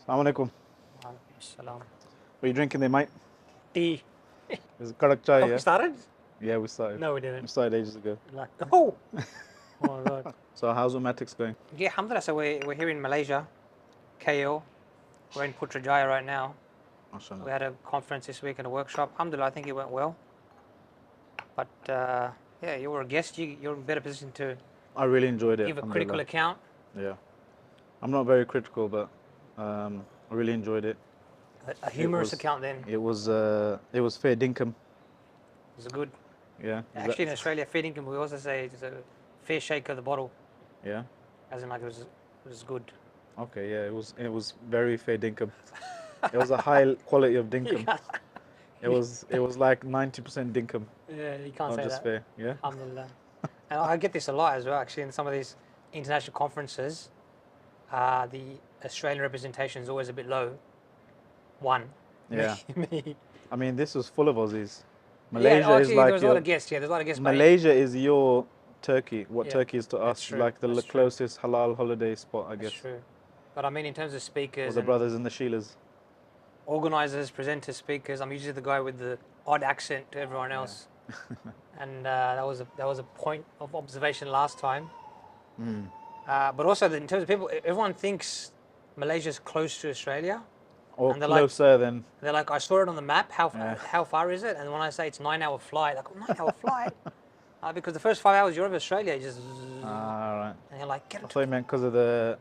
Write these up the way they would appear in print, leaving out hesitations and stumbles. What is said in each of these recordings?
Assalamu alaikum. Salam. What are you drinking there, mate? Tea. Is it karak chai, Oh, yeah? we started? Yeah, we started. No, we We didn't. started ages ago. Like, oh! Oh my god. So how's Ummatics going? Yeah, alhamdulillah. So we're here in Malaysia, KL. We're in Putrajaya right now. We MashaAllah. had a conference this week and a workshop. Alhamdulillah, I think it went well. But yeah, you were a guest. You're in a better position to I really enjoyed it. give a critical Alhamdulillah. account. Yeah. I'm not very critical, but I really enjoyed it. A humorous was- account then. It was fair dinkum. It was good. Yeah. Actually, in Australia, fair dinkum, we also say it's a fair shake of the bottle. Yeah. As in, like, it was good. Okay. Yeah. It was very fair dinkum. It was a high quality of dinkum. It was like 90% dinkum, Yeah, you can't not say just that. fair. Yeah. Alhamdulillah. And I get this a lot as well, actually, in some of these international conferences. The Australian representation is always a bit low. One. Yeah. Me. I mean, this was full of Aussies. Yeah, Malaysia is actually, like there's a lot of guests. Yeah, there's a lot of guests. but Malaysia is your Turkey. What Yeah, Turkey is to that's us, true, like the that's true. closest halal holiday spot, I That's guess. true. But I mean, in terms of Or speakers the and brothers and the Sheilas. organisers, presenters, speakers, I'm usually the guy with the odd accent to everyone else. And that was a point of observation last time. But also, in terms of people, everyone thinks Malaysia's close to Australia. Or And they're like- closer than. They're like, I saw it on the map. Yeah. How far is it? And when I say it's 9-hour flight, like 9-hour flight, because the first 5 hours you're over Australia, you just Right. and you're like, get I it. thought you meant because of the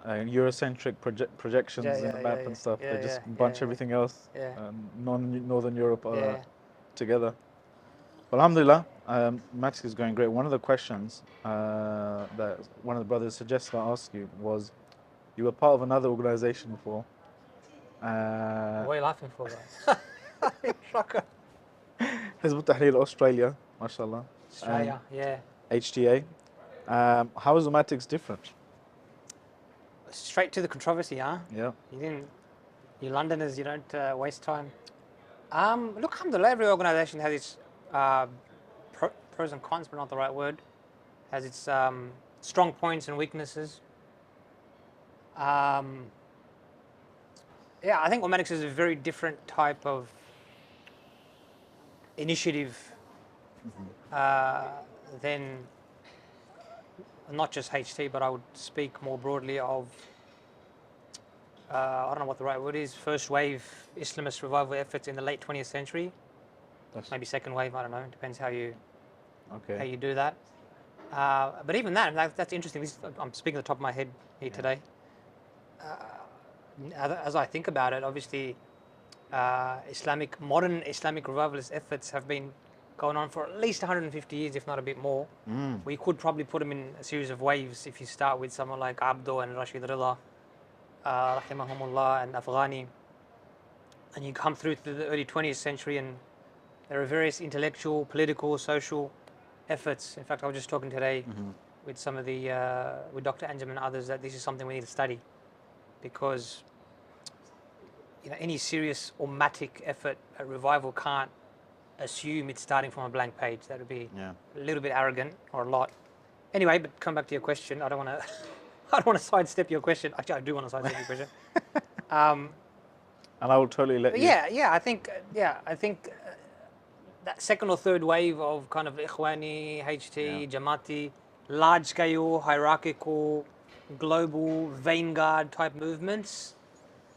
Eurocentric projections Yeah, in the yeah, map yeah, and stuff. yeah, They just yeah, bunch yeah, everything else, Yeah. non-Northern Europe, Yeah. together. But alhamdulillah, Maths is going great. One of the questions that one of the brothers suggested I ask you was, you were part of another organization before. What are you laughing for, guys? Shocker. Hizb ut-Tahrir Australia, mashallah. Australia, yeah. HTA. How is Ummatics different? Straight to the controversy, huh? Yeah. You Londoners, you don't waste time. Look, alhamdulillah, every organisation has its pros and cons, but not the right word. Has its strong points and weaknesses. Yeah, I think Ummatics is a very different type of initiative than not just HT, but I would speak more broadly of, I don't know what the right word is, first wave Islamist revival efforts in the late 20th century. Maybe second wave, I don't know, depends how you do that. But even that, that's interesting. I'm speaking at the top of my head here today. As I think about it, obviously, modern Islamic revivalist efforts have been going on for at least 150 years, if not a bit more. We could probably put them in a series of waves if you start with someone like Abdo and Rashid Rida, rahimahumullah, and Afghani, and you come through to the early 20th century, and there are various intellectual, political, social efforts. In fact, I was just talking today with some of the with Dr. Anjam and others that this is something we need to study, because any serious Ummatic effort at revival can't assume it's starting from a blank page. That would be a little bit arrogant, or a lot. Anyway, but come back to your question. I don't want to. I don't want to sidestep your question. Actually, I do want to sidestep your question. And I will totally let you. Yeah. I think that second or third wave of kind of Ikhwani, HT, Jamati, large-scale, hierarchical, global, vanguard type movements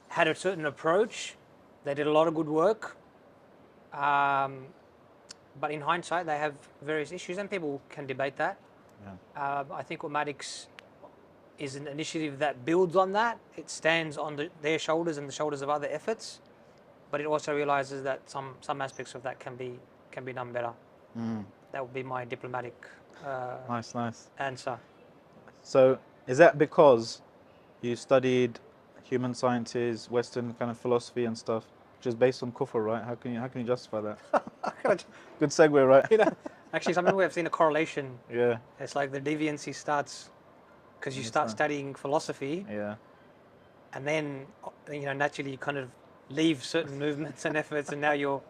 had a certain approach. They did a lot of good work. But in hindsight, they have various issues, and people can debate that. I think Ummatics is an initiative that builds on that. It stands on their shoulders and the shoulders of other efforts, but it also realizes that some aspects of that can be done better. That would be my diplomatic Nice. answer. So is that because you studied human sciences, Western kind of philosophy and stuff, which is based on kufr, right? How can you justify that? Good segue, right? Actually, some people have seen a correlation. Yeah. It's like the deviancy starts because you start studying philosophy, Yeah. and then naturally you kind of leave certain movements and efforts, and now you're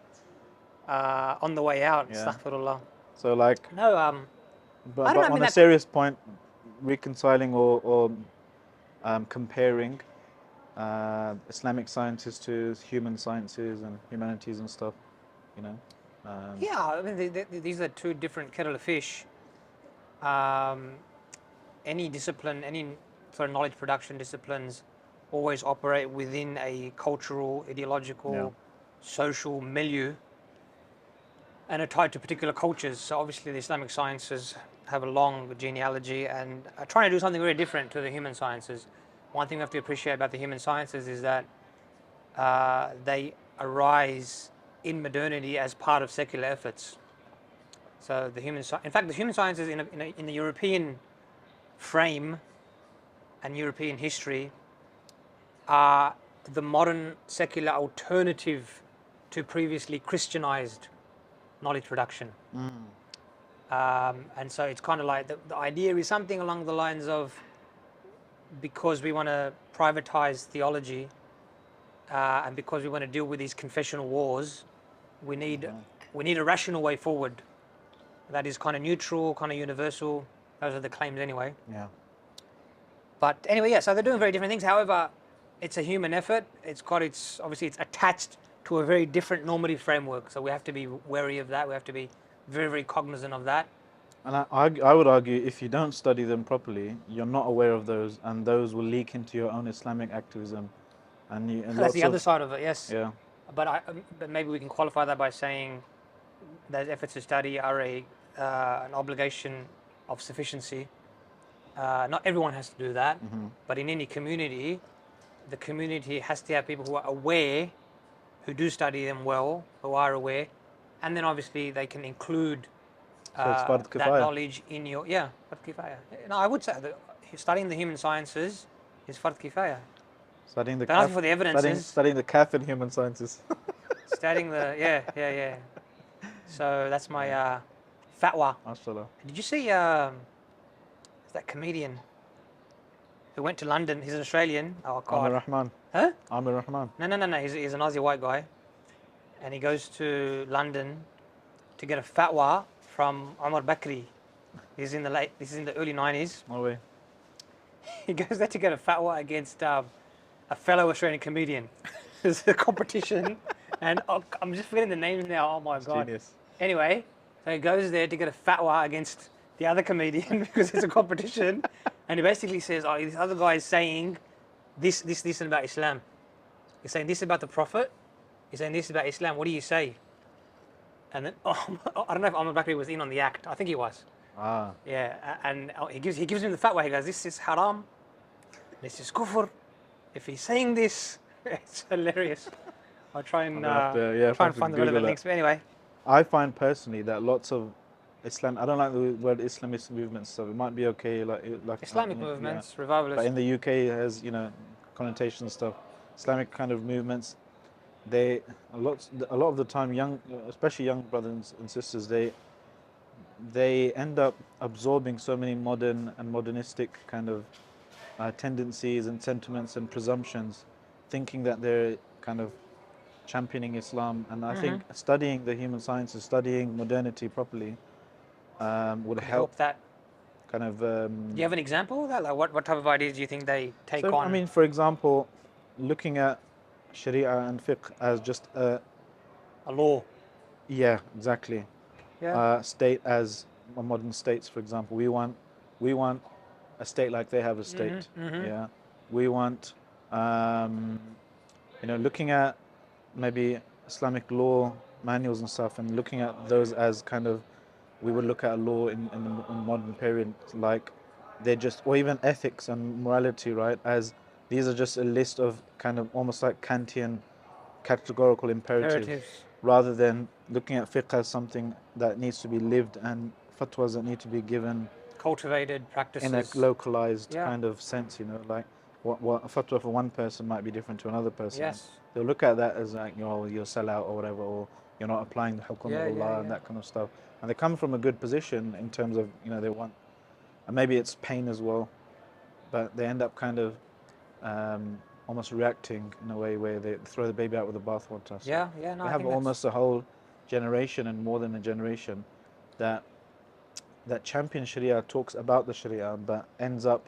on the way out. Yeah. Astaghfirullah. So like, No, but, I don't know, I on mean, a that- serious point, reconciling or comparing Islamic sciences to human sciences and humanities and stuff, you know. Yeah, I mean, these are two different kettle of fish. Um, any discipline, any sort of knowledge production disciplines always operate within a cultural, Yeah. ideological, social milieu and are tied to particular cultures. So obviously the Islamic sciences have a long genealogy and are trying to do something very different to the human sciences. One thing we have to appreciate about the human sciences is that they arise in modernity as part of secular efforts. So in fact, the human sciences in the European frame and European history are the modern secular alternative to previously Christianized knowledge production. And so it's kind of like the idea is something along the lines of, because we want to privatize theology and because we want to deal with these confessional wars, we need we need a rational way forward that is kind of neutral, kind of universal. Those are the claims anyway. Yeah. But anyway, yeah, so they're doing very different things. However, it's a human effort. Obviously it's attached to a very different normative framework. So we have to be wary of that. We have to be very, very cognizant of that. And I would argue if you don't study them properly, you're not aware of those, and those will leak into your own Islamic activism, and That's lots the of other side of it, yes. yeah. But maybe we can qualify that by saying that efforts to study are an obligation of sufficiency. Not everyone has to do that, but in any community, the community has to have people who are aware, who do study them well, who are aware, and then obviously they can include So it's fard that kifaya. knowledge in your fard kifaya. No, I would say that studying the human sciences is fard kifaya. Studying the Don't ask me for the evidences. studying the kaf in human sciences. Studying the yeah. So that's my fatwa. Mashallah. Did you see that comedian who went to London? He's an Australian. Oh Amir God. Rahman. Huh? Amir Rahman. No. He's an Aussie white guy, and he goes to London to get a fatwa from Omar Bakri. This is in the early 90s. No way. He goes there to get a fatwa against a fellow Australian comedian. There's a competition, and I'm just forgetting the names now. Oh my God. Genius. Anyway, so he goes there to get a fatwa against the other comedian because it's a competition, and he basically says, "Oh, this other guy is saying this about Islam. He's saying this about the Prophet. He's saying this about Islam. What do you say?" And then I don't know if Ahmad Bakri was in on the act. I think he was. Ah. Yeah, and he gives him the fatwa. He goes, "This is haram. This is kufr. If he's saying this, it's hilarious." I'll try and try and find the relevant links. But anyway, I find personally that lots of Islam. I don't like the word Islamist movements, so it might be okay. Like Islamic movements, revivalists. But in the UK, it has connotations and stuff. Islamic kind of movements. A lot of the time, especially young brothers and sisters, they end up absorbing so many modern and modernistic kind of tendencies and sentiments and presumptions, thinking that they're kind of championing Islam. And I think studying the human sciences, studying modernity properly, would help that. Kind of. Do you have an example of that? Like what type of ideas do you think they take on? I mean, for example, looking at Sharia and fiqh as just a law. Yeah, exactly. Yeah. State as modern states, for example. We want a state like they have a state. Yeah. We want looking at maybe Islamic law manuals and stuff, and looking at those as kind of we would look at a law in the modern period, like they're just, or even ethics and morality, right? As these are just a list of kind of almost like Kantian categorical imperatives, rather than looking at fiqh as something that needs to be lived and fatwas that need to be given, cultivated practices in a localized kind of sense. Like what a fatwa for one person might be different to another person. Yes. They'll look at that as like, you're sell out or whatever, or you're not applying the hukum of Allah and that kind of stuff. And they come from a good position in terms of, they want, and maybe it's pain as well, but they end up kind of almost reacting in a way where they throw the baby out with the bathwater. So we have almost a whole generation, and more than a generation, that champion Sharia, talks about the Sharia, but ends up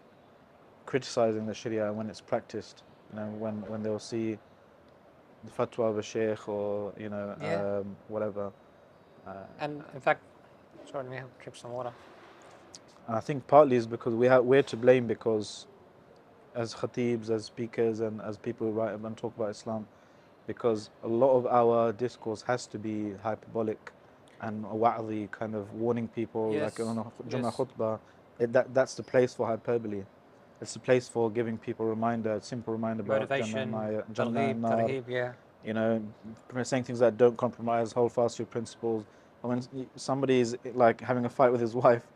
criticizing the Sharia when it's practiced. You know, when they'll see the fatwa of a sheikh or Yeah. whatever. And in fact, sorry, let me have drink some water. And I think partly is because we're to blame because as khatibs, as speakers, and as people who write and talk about Islam, because a lot of our discourse has to be hyperbolic and a wa'zi, kind of warning people, like on Yes. a Jummah Yes. khutbah. That's the place for hyperbole. It's the place for giving people a reminder, a simple reminder about Motivation, Jannah targhib, and Nar. tarhib, yeah. You know, saying things that don't compromise, hold fast to your principles. And when somebody is like having a fight with his wife,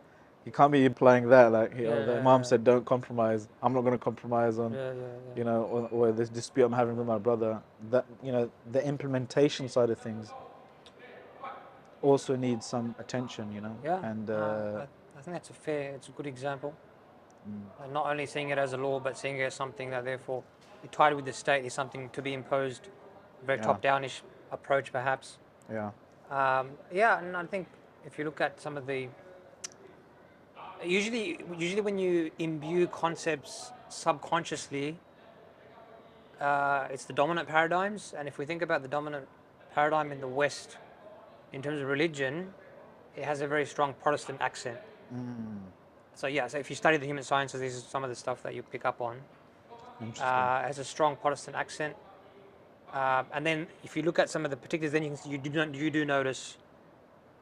you can't be implying that like, the Imam Yeah. said don't compromise. I'm not going to compromise on, Yeah, yeah, yeah. or this dispute I'm having with my brother. That the implementation side of things also needs some attention. Yeah. And I think it's a good example. Not only seeing it as a law, but seeing it as something that therefore tied with the state is something to be imposed, a very yeah, top-downish approach perhaps. yeah, Yeah, and I think if you look at some of the usually when you imbue concepts subconsciously, it's the dominant paradigms. And if we think about the dominant paradigm in the West in terms of religion, it has a very strong Protestant accent. So yeah, so if you study the human sciences, this is some of the stuff that you pick up on. interesting. It has a strong Protestant accent. And then if you look at some of the particulars, then you do notice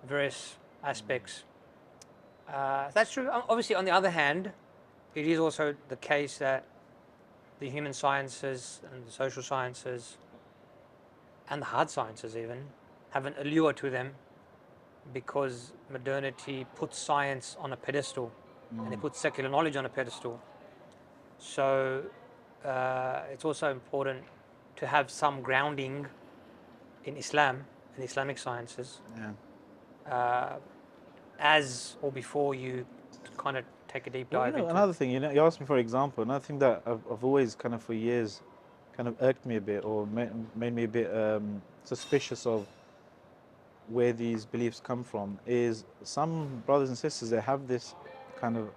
various aspects. That's true. Obviously, on the other hand, it is also the case that the human sciences and the social sciences and the hard sciences even have an allure to them because modernity puts science on a pedestal and it puts secular knowledge on a pedestal. So it's also important to have some grounding in Islam and Islamic sciences Yeah. as or before you kind of take a deep Well, dive into. another thing, you asked me for example. Another thing that I've always kind of for years kind of irked me a bit or made me a bit suspicious of where these beliefs come from is some brothers and sisters, they have this kind of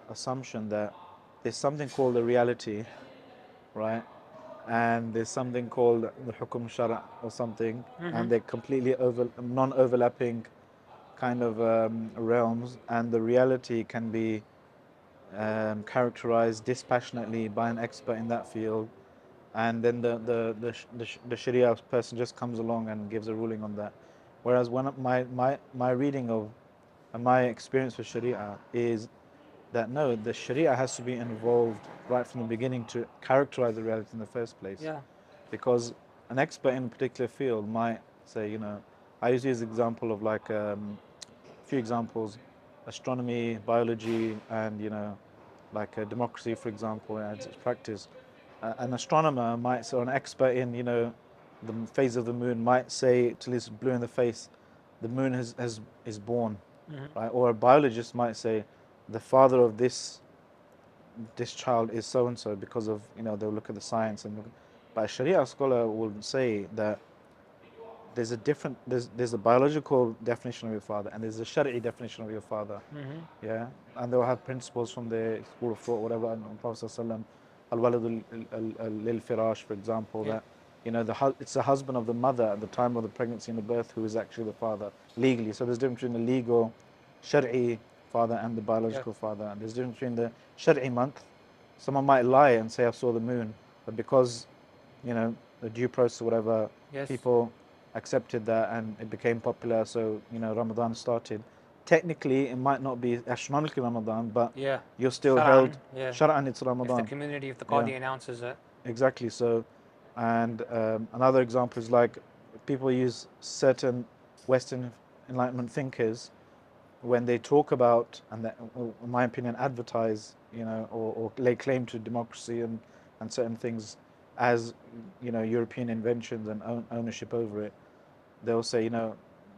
assumption that there's something called a reality, right? And there's something called the hukum shara or something, and they're completely non-overlapping kind of realms, and the reality can be characterized dispassionately by an expert in that field, and then the Sharia person just comes along and gives a ruling on that. Whereas when my reading of and my experience with Sharia is that no, the Sharia has to be involved right from the beginning to characterize the reality in the first place. Yeah. Because an expert in a particular field might say, I usually use the example of like a few examples, astronomy, biology, and like democracy, for example, and its practice. An astronomer might say, or an expert in the phase of the moon might say till it's blue in the face, the moon is born, right? Or a biologist might say, the father of this child is so and so because of they'll look at the science and look. But a Sharia scholar will say that there's a biological definition of your father and there's a Shari'i definition of your father. Yeah, and they'll have principles from the school of thought, whatever. And Prophet ﷺ, al-waladu lil firash, for example, Yeah. that it's the husband of the mother at the time of the pregnancy and the birth who is actually the father legally. So there's a difference between the legal Shari'i father and the Yeah. biological father. And there's a difference between the Shari'i month. Someone might lie and say I saw the moon, but because the due process or whatever, Yes. people accepted that and it became popular. So Ramadan started. Technically, it might not be astronomically Ramadan, but Yeah. you're still Shar'an. held. Yeah. Shar'an, it's If the Ramadan. community, if the Yeah, Qadi announces it. exactly. So, and another example is like people use certain Western Enlightenment thinkers when they talk about and that, in my opinion, advertise, or lay claim to democracy and certain things as European inventions and ownership over it. They'll say,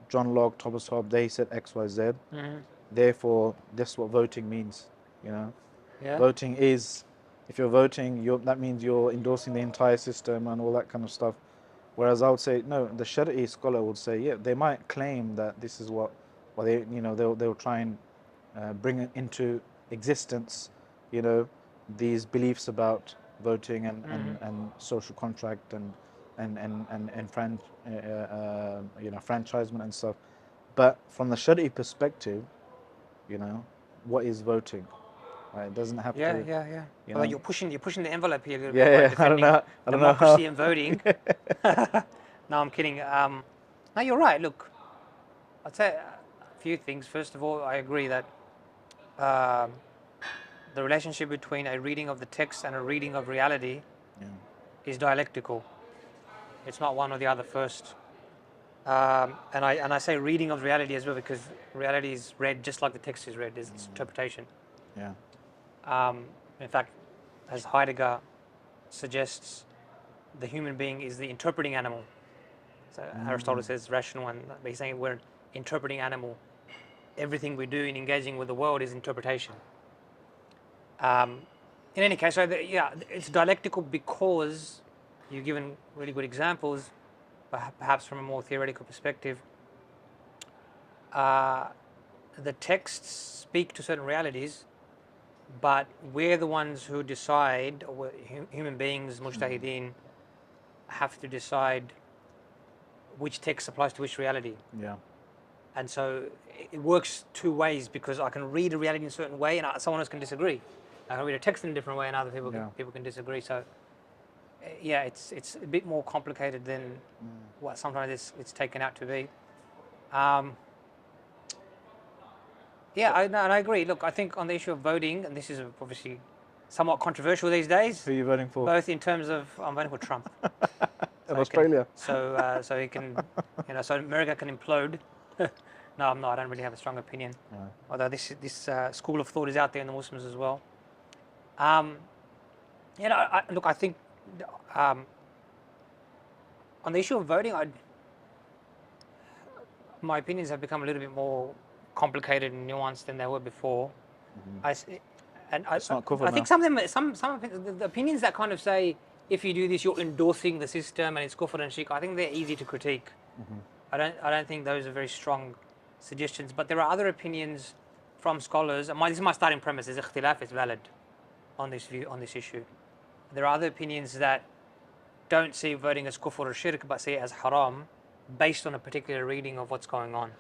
John Locke, Thomas Hobbes, they said X, Y, Z. Therefore, this is what voting means. Yeah. Voting is, if you're voting, that means you're endorsing the entire system and all that kind of stuff. Whereas I would say, no, the Shari'i scholar would say, yeah, they might claim that this is what they, they'll try and bring it into existence, these beliefs about voting and social contract and franchisement and stuff. But from the Shari'i perspective, what is voting? Right? It doesn't have Yeah, to. yeah, yeah. You Although know, you're pushing the envelope here a little yeah, bit by yeah. I don't defending know. I don't know democracy how. and voting. No, I'm kidding. No, you're right. Look, I'd say a few things. First of all, I agree that um, the relationship between a reading of the text and a reading of reality Yeah. is dialectical. It's not one or the other first. And I say reading of reality as well because reality is read just like the text is read. There's its interpretation. Yeah. In fact, as Heidegger suggests, the human being is the interpreting animal. So Aristotle says rational, and he's saying we're an interpreting animal. Everything we do in engaging with the world is interpretation. In any case, it's dialectical because you've given really good examples, perhaps from a more theoretical perspective. The texts speak to certain realities, but we're the ones who decide, or human beings, mujtahideen, have to decide which text applies to which reality. Yeah. And so it works two ways because I can read a reality in a certain way and someone else can disagree. I can read a text in a different way and other people can disagree. So yeah, it's a bit more complicated than what sometimes it's taken out to be. And I agree. Look, I think on the issue of voting, and this is obviously somewhat controversial these days, Who are you voting for? both in terms of I'm voting for Trump. In Australia. So he can, so America can implode. No, I'm not. I don't really have a strong opinion. No. Although this school of thought is out there in the Muslims as well. Look, I think on the issue of voting, my opinions have become a little bit more complicated and nuanced than they were before. It's not covered I think now. some of the opinions that kind of say if you do this, you're endorsing the system and it's kufr and shirk. I think they're easy to critique. I don't think those are very strong suggestions. But there are other opinions from scholars. And this is my starting premise: is ikhtilaf is valid on this view on this issue. There are other opinions that don't see voting as kufr or shirk, but see it as haram, based on a particular reading of what's going on.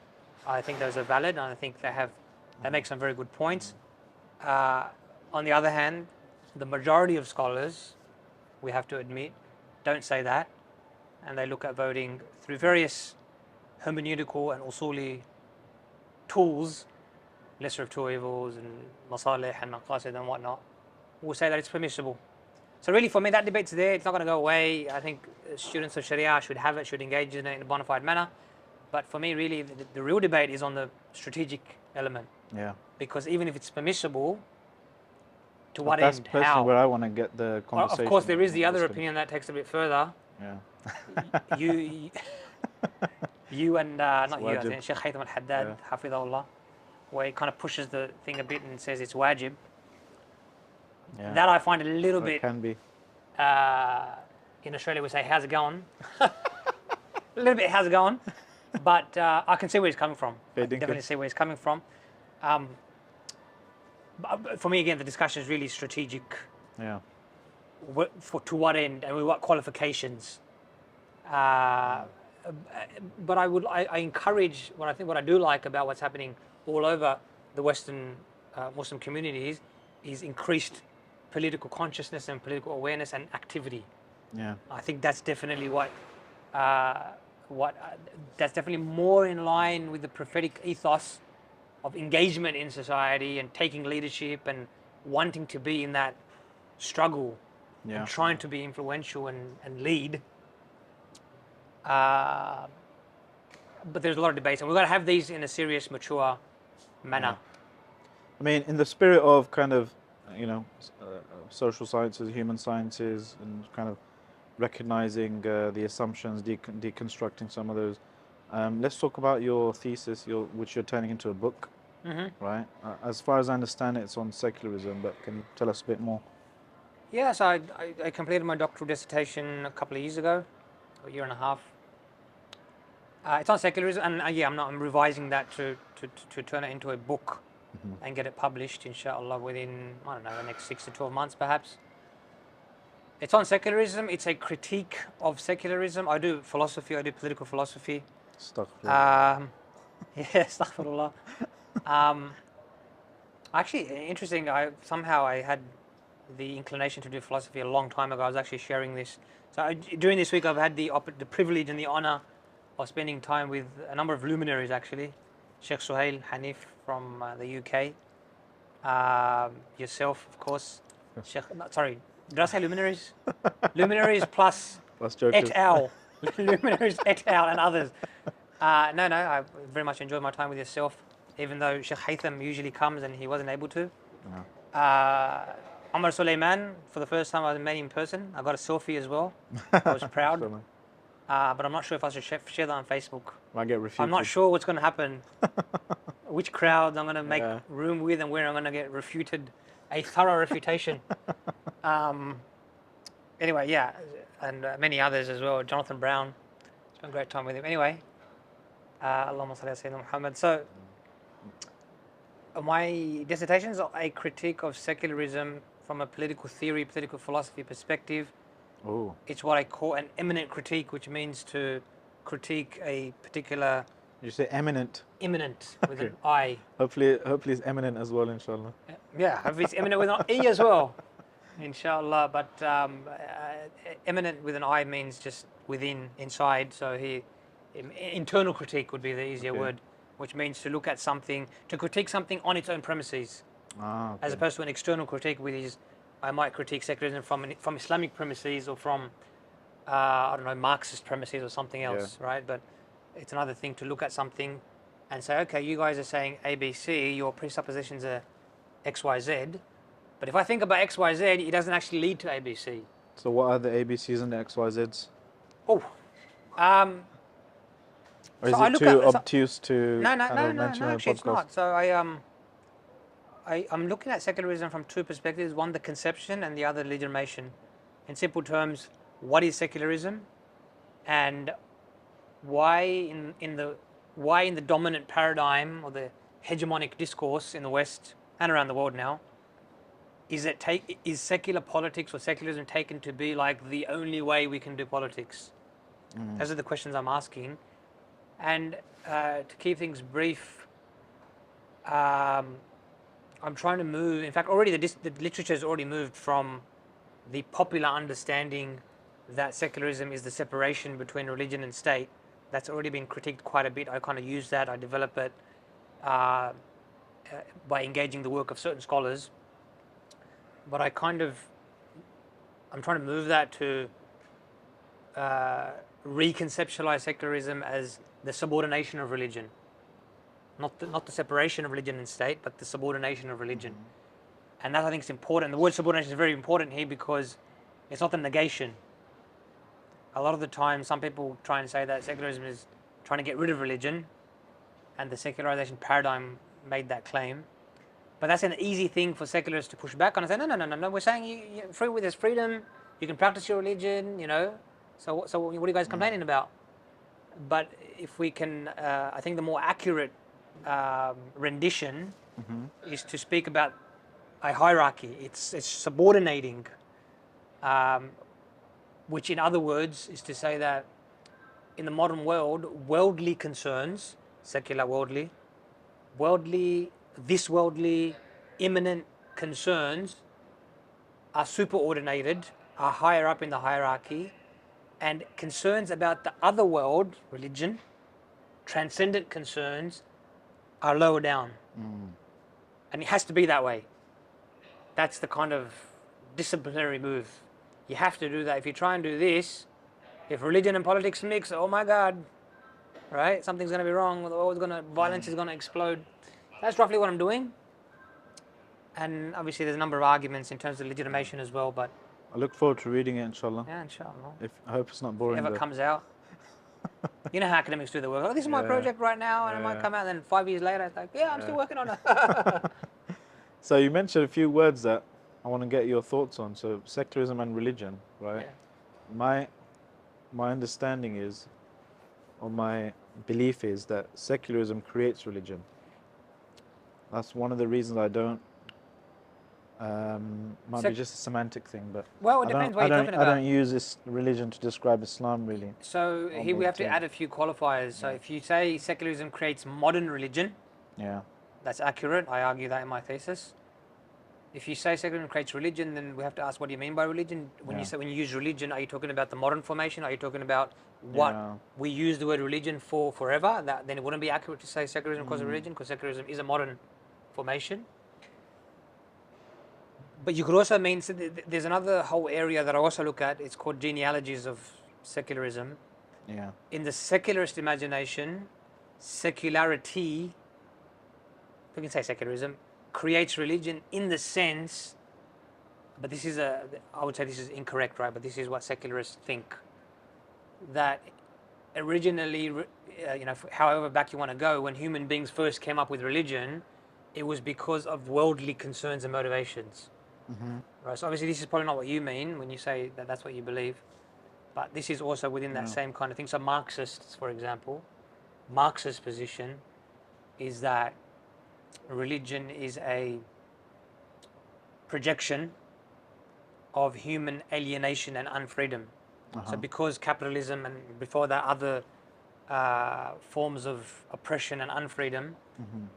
I think those are valid, and I think they make some very good points. On the other hand, the majority of scholars, we have to admit, don't say that, and they look at voting through various hermeneutical and usuli tools, lesser of two evils and masalih and maqasid and whatnot, will say that it's permissible. So really for me that debate's there, it's not going to go away. I think students of Sharia should have it, should engage in it in a bona fide manner. But for me really the real debate is on the strategic element. Yeah. Because even if it's permissible, to what That's end, personally how? where I want to get the conversation. Of course there is the other Muslim. opinion that takes it a bit further. Yeah. You and not you, I wajib. think Sheikh Haytham al-Haddad, Hafidahullah, where he kind of pushes the thing a bit and says it's wajib. Yeah. That I find a little bit, can be. in Australia we say, how's it going? A little bit, how's it going? But I can see where he's coming from. I can definitely see where he's coming from. But for me, again, the discussion is really strategic. Yeah. To what end and with what qualifications? But I encourage what I do like about what's happening all over the Western Muslim communities is increased political consciousness and political awareness and activity. Yeah. I think that's definitely that's definitely more in line with the prophetic ethos of engagement in society and taking leadership and wanting to be in that struggle and trying to be influential and lead. But there's a lot of debates, and we've got to have these in a serious, mature manner. I mean, in the spirit of kind of, social sciences, human sciences, and kind of recognizing the assumptions, deconstructing some of those. Let's talk about your thesis, which you're turning into a book, right? As far as I understand it, it's on secularism, but can you tell us a bit more? Yeah, so I completed my doctoral dissertation a couple of years ago, a year and a half. It's on secularism, and I'm revising that to turn it into a book and get it published, inshallah, within, I don't know, the next 6 to 12 months, perhaps. It's on secularism. It's a critique of secularism. I do philosophy. I do political philosophy. Astaghfirullah. Yeah, astaghfirullah. Actually, interesting. I had the inclination to do philosophy a long time ago. I was actually sharing this. So during this week, I've had the privilege and the honor of spending time with a number of luminaries. Actually, Sheikh Suhail Hanif from the UK, yourself, of course. Sheikh, no, sorry, did I say luminaries? Luminaries plus That's et jokers. al. Luminaries et al. And others. No, I very much enjoyed my time with yourself, even though Sheikh Haytham usually comes and he wasn't able to. Omar Suleiman, for the first time I met him in person. I got a selfie as well. I was proud. Inshallah. But I'm not sure if I should share that on Facebook. Might get refuted. I'm not sure what's going to happen, which crowds I'm going to make Yeah. room with, and where I'm going to get refuted, a thorough refutation. Anyway, yeah, and many others as well. Jonathan Brown, spent a great time with him. Anyway, Allahumma salli ala Sayyidina Muhammad. So, my dissertation is a critique of secularism from a political theory, political philosophy perspective. Oh, It's what I call an eminent critique, which means to critique a particular you say eminent. imminent with Okay. an I. Hopefully it's eminent as well, inshallah. Yeah, if it's eminent with an E as well, inshallah. But eminent with an I means just within, inside. So internal critique would be the easier Okay. word, which means to look at something, to critique something on its own premises, Okay. as opposed to an external critique, which is I might critique secularism from Islamic premises or from I don't know, Marxist premises or something else, right? But it's another thing to look at something and say, okay, you guys are saying ABC, your presuppositions are X, Y, Z. But if I think about X, Y, Z, it doesn't actually lead to ABC. So what are the ABCs and the XYZs? Oh, Or so is I it look too at obtuse to no, mention on a actually it's podcast? not. So I'm looking at secularism from two perspectives: one, the conception, and the other, legitimation. In simple terms, what is secularism, and why in the dominant paradigm or the hegemonic discourse in the West and around the world now is secular politics or secularism taken to be like the only way we can do politics? Those are the questions I'm asking. And to keep things brief, I'm trying to move. In fact, already the literature has already moved from the popular understanding that secularism is the separation between religion and state. That's already been critiqued quite a bit. I kind of use that. I develop it by engaging the work of certain scholars. But I'm trying to move that to reconceptualize secularism as the subordination of religion. Not the separation of religion and state, but the subordination of religion. And that I think is important. The word subordination is very important here because it's not the negation. A lot of the time, some people try and say that secularism is trying to get rid of religion, and the secularization paradigm made that claim. But that's an easy thing for secularists to push back on and say, no. We're saying there's freedom. You can practice your religion, So what are you guys complaining about? But if we can, I think the more accurate rendition is to speak about a hierarchy. It's subordinating, which in other words is to say that in the modern world, worldly concerns, secular worldly, this worldly, imminent concerns are superordinated, are higher up in the hierarchy, and concerns about the other world, religion, transcendent concerns, are lower down. And it has to be that way. That's the kind of disciplinary move. You have to do that. If you try and do this, if religion and politics mix, oh my God, right? Something's going to be wrong. Violence is going to explode. That's roughly what I'm doing. And obviously there's a number of arguments in terms of legitimation as well, but I look forward to reading it, inshallah. yeah, inshallah. I hope it's not If boring. it ever though. comes out. You know how academics do their work. Oh, this is my project right now, and it might come out, and then 5 years later, it's like, yeah, I'm still working on it. So you mentioned a few words that I want to get your thoughts on. So secularism and religion, right? Yeah. My understanding is, or my belief is that secularism creates religion. That's one of the reasons I don't Might be just a semantic thing, but Well, it depends what you're talking I about. don't use this religion to describe Islam really. So Or here we have to maybe add a few qualifiers. So if you say secularism creates modern religion, yeah, that's accurate. I argue that in my thesis. If you say secularism creates religion, then we have to ask what do you mean by religion? When you use religion, are you talking about the modern formation? Are you talking about what yeah, we use the word religion for forever? Then it wouldn't be accurate to say secularism causes religion, because secularism is a modern formation. But you could also mean, so there's another whole area that I also look at. It's called genealogies of secularism. yeah, In the secularist imagination, secularity, if we can say secularism, creates religion in the sense, but this is I would say this is incorrect, right? But this is what secularists think, that originally, however back you want to go, when human beings first came up with religion, it was because of worldly concerns and motivations. Right. So obviously, this is probably not what you mean when you say that that's what you believe, but this is also within that same kind of thing. So Marxists, for example, Marxist position is that religion is a projection of human alienation and unfreedom. So because capitalism and before that other forms of oppression and unfreedom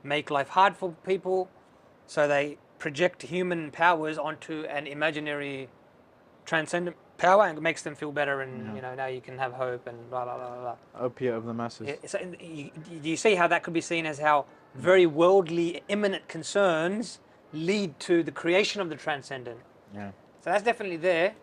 make life hard for people, so they project human powers onto an imaginary transcendent power and it makes them feel better, and now you can have hope and blah blah blah blah. opiate of the masses. So you see how that could be seen as how very worldly, imminent concerns lead to the creation of the transcendent. Yeah, So that's definitely there,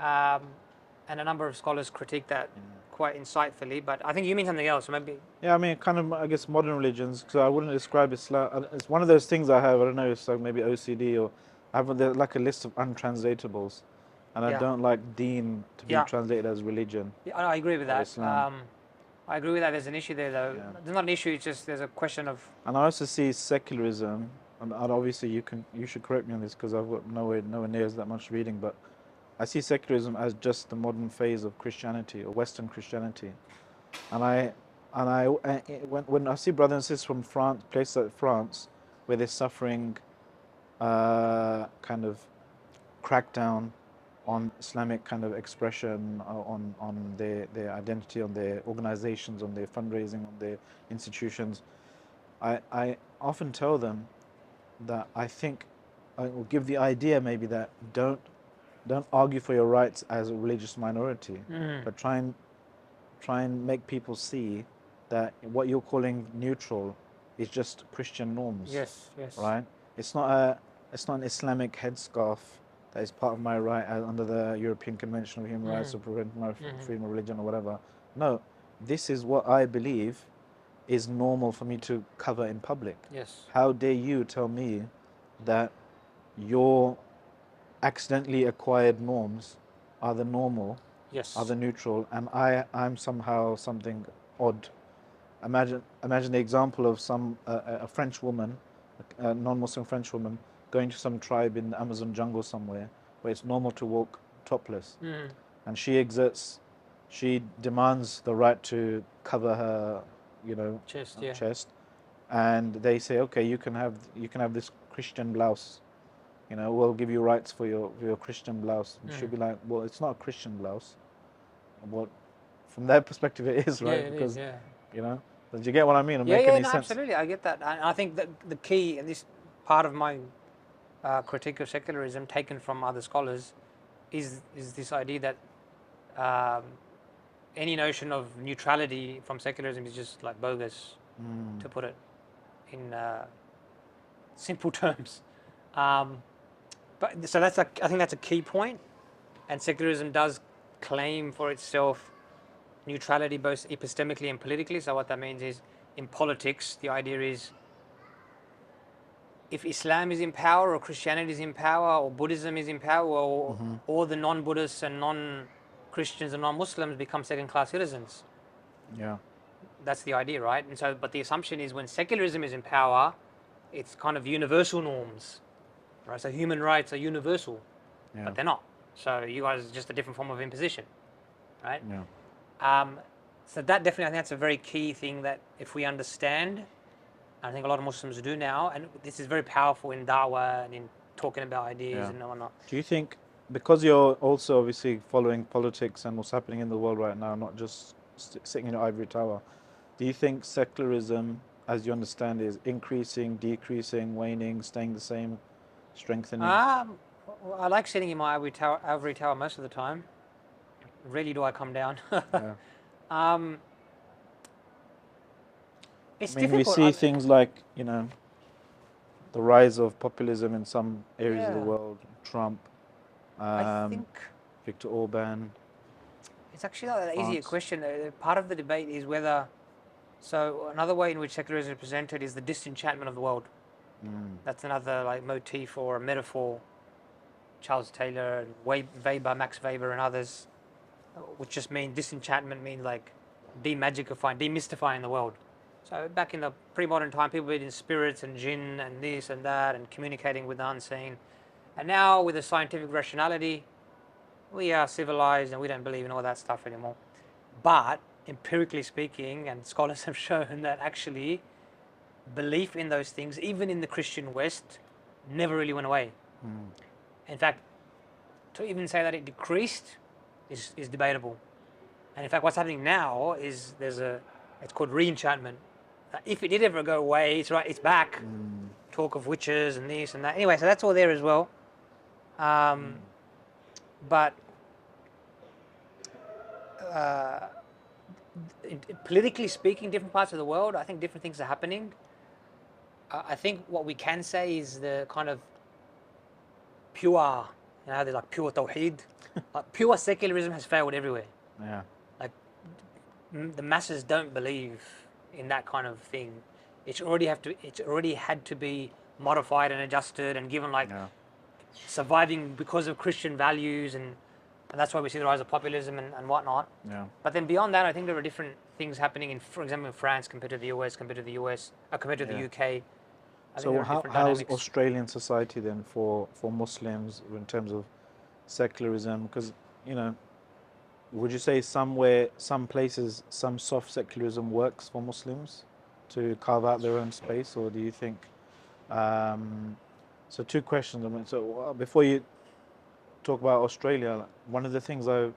and a number of scholars critique that quite insightfully. But I think you mean something else, maybe. yeah. I mean, kind of, I guess modern religions. Because I wouldn't describe Islam. It's one of those things I have. I don't know. It's like maybe OCD or I have like a list of untranslatables, and I Yeah. don't like Deen to be Yeah. translated as religion. Yeah, I agree with Or that. Islam. I agree with that. There's an issue there, though. Yeah. There's not an issue. It's just there's a question of. And I also see secularism, and obviously you should correct me on this because I've got nowhere near as that much reading, but I see secularism as just the modern phase of Christianity or Western Christianity, and when I see brothers and sisters from France, places like France, where they're suffering, kind of crackdown on Islamic kind of expression, on their identity, on their organizations, on their fundraising, on their institutions. I often tell them that I think I will give the idea maybe that don't argue for your rights as a religious minority, but try and make people see that what you're calling neutral is just Christian norms. Yes. Yes. Right? It's not an Islamic headscarf that is part of my right under the European Convention of Human Rights or preventing my freedom of religion or whatever. No, this is what I believe is normal for me to cover in public. Yes. How dare you tell me that your accidentally acquired norms are the normal, Yes. are the neutral, and I'm somehow something odd. Imagine the example of a French woman, a non-Muslim French woman, going to some tribe in the Amazon jungle somewhere where it's normal to walk topless, and she demands the right to cover her, chest, and they say, okay, you can have this Christian blouse, we'll give you rights for your Christian blouse. And she'll be like, well, it's not a Christian blouse. Well, from their perspective, it is, right? Yeah, because yeah. Did you get what I mean? Or Yeah, make yeah, any no, sense? absolutely. I get that. And I think that the key, and this part of my critique of secularism, taken from other scholars, is this idea that any notion of neutrality from secularism is just like bogus, to put it in simple terms. But so I think that's a key point, and secularism does claim for itself neutrality both epistemically and politically. So what that means is, in politics, the idea is if Islam is in power or Christianity is in power or Buddhism is in power or all the non-Buddhists and non-Christians and non-Muslims become second-class citizens. Yeah. That's the idea, right? And so, but the assumption is when secularism is in power, it's kind of universal norms, right? So human rights are universal, but they're not. So you guys are just a different form of imposition, right? Yeah. So that definitely, I think that's a very key thing that if we understand, I think a lot of Muslims do now, and this is very powerful in Dawah and in talking about ideas Yeah. and whatnot. Do you think, because you're also obviously following politics and what's happening in the world right now, not just sitting in your ivory tower, do you think secularism, as you understand, is increasing, decreasing, waning, staying the same, strengthening? Well, I like sitting in my ivory tower most of the time. Rarely do I come down. Yeah. um, it's I mean, we difficult. see things like, you know, the rise of populism in some areas of the Yeah, world, Trump, I think Viktor Orban, it's actually not that easy a France. question. Part of the debate is whether. So another way in which secularism is presented is the disenchantment of the world. That's another like motif or a metaphor. Charles Taylor, Weber, Max Weber, and others, which just mean disenchantment means like demagicifying, demystifying the world. So back in the pre-modern time, people believed in spirits and jinn and this and that and communicating with the unseen. And now with the scientific rationality, we are civilized and we don't believe in all that stuff anymore. But empirically speaking, and scholars have shown that actually belief in those things, even in the Christian West, never really went away. In fact, to even say that it decreased is debatable. And in fact, what's happening now is it's called re-enchantment. If it did ever go away, it's back. Talk of witches and this and that. Anyway, so that's all there as well. But politically speaking, different parts of the world, I think different things are happening. I think what we can say is the kind of pure, there's like pure tawheed. Pure secularism has failed everywhere. Yeah. Like the masses don't believe in that kind of thing. It's already had to be modified and adjusted and given like surviving because of Christian values and that's why we see the rise of populism and whatnot. Yeah. But then beyond that, I think there are different things happening in, for example, in France compared to the US, compared to the UK. I think So there are different how's dynamics. Australian society then for Muslims in terms of secularism? Because, you know, would you say some places, some soft secularism works for Muslims to carve out their own space, or do you think? So two questions. I mean, so before you talk about Australia, one of the things I've